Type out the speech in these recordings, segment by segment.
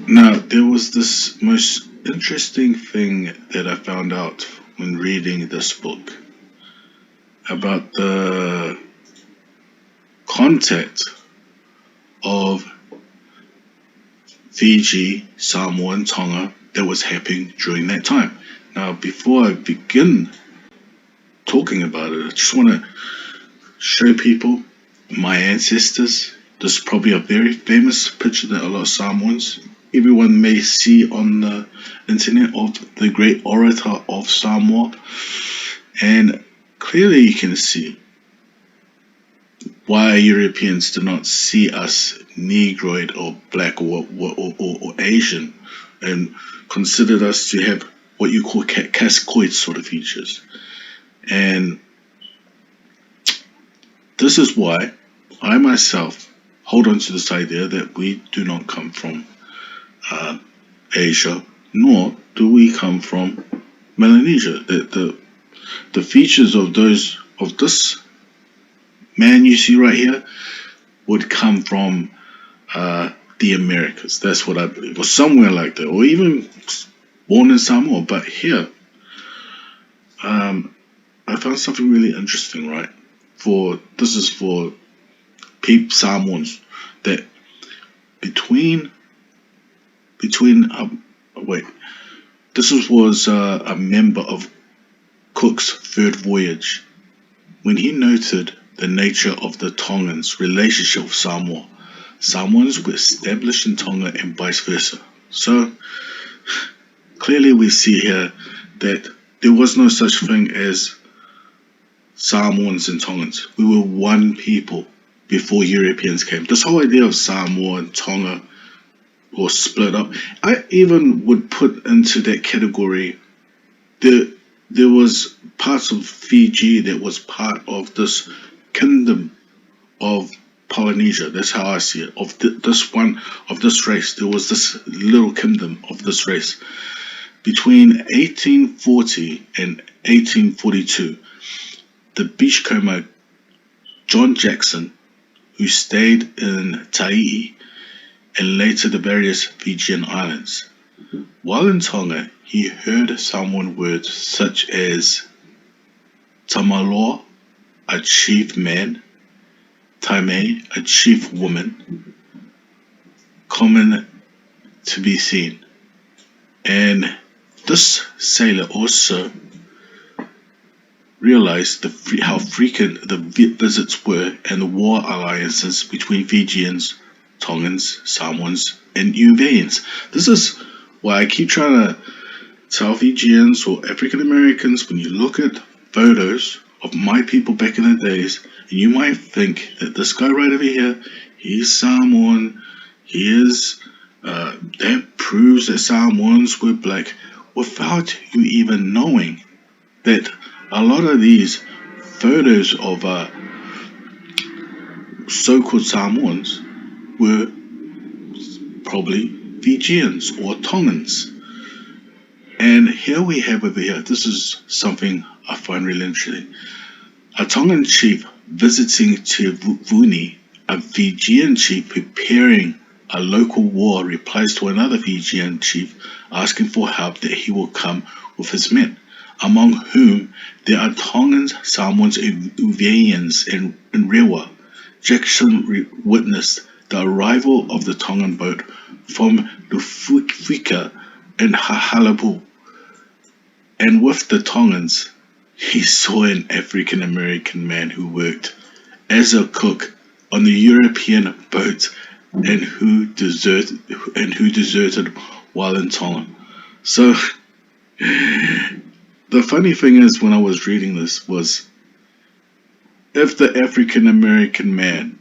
Now, there was this most interesting thing that I found out when reading this book about the contact of Fiji, Samoa, and Tonga that was happening during that time. Now, before I begin talking about it, I just want to show people my ancestors. This is probably a very famous picture that a lot of Samoans, everyone may see on the internet of the great orator of Samoa. And clearly you can see why Europeans do not see us Negroid or black or Asian and considered us to have what you call cascoid sort of features. And this is why I myself hold on to this idea that we do not come from uh, Asia, nor do we come from Melanesia. The features of those of this man you see right here would come from the Americas. That's what I believe, or somewhere like that, or even born in Samoa. But here, um, I found something really interesting. Right, for this is for peep Samoans that between wait, was a member of Cook's third voyage when he noted the nature of the Tongans' relationship with Samoa. Samoans were established in Tonga and vice versa. So clearly we see here that there was no such thing as Samoans and Tongans. We were one people before Europeans came. This whole idea of Samoa and Tonga was split up. I even would put into that category there there was parts of Fiji that was part of this kingdom of Polynesia. That's how I see it. Of this one of this race, there was this little kingdom of this race between 1840 and 1842. The beachcomber John Jackson, who stayed in Taii and later the various Fijian islands. While in Tonga, he heard Samoan words such as Tamaloa, a chief man, Taime, a chief woman, common to be seen. And this sailor also realized how frequent the visits were and the war alliances between Fijians, Tongans, Samoans, and Uvaeans. This is why I keep trying to tell Fijians or African Americans when you look at photos of my people back in the days, and you might think that this guy right over here, he's Samoan, he is, that proves that Samoans were black, without you even knowing that a lot of these photos of so-called Samoans were probably Fijians or Tongans. And here we have over here, this is something I find really interesting. A Tongan chief visiting Te Vuni, a Fijian chief preparing a local war, replies to another Fijian chief asking for help that he will come with his men, among whom there are Tongans, Samoans, and Uvaeans in Rewa. Jackson witnessed the arrival of the Tongan boat from Lufuika and Hahalabu, and with the Tongans, he saw an African American man who worked as a cook on the European boat and who deserted while in Tonga. So the funny thing is, when I was reading this, was if the African American man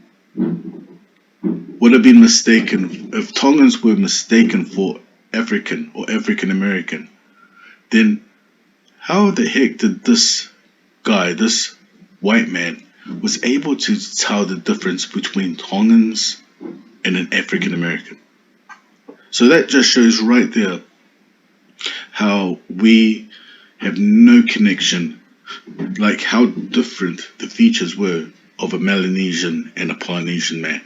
would have been mistaken, if Tongans were mistaken for African or African American, then how the heck did this guy, this white man, was able to tell the difference between Tongans and an African American? So that just shows right there how we have no connection, like how different the features were of a Melanesian and a Polynesian man.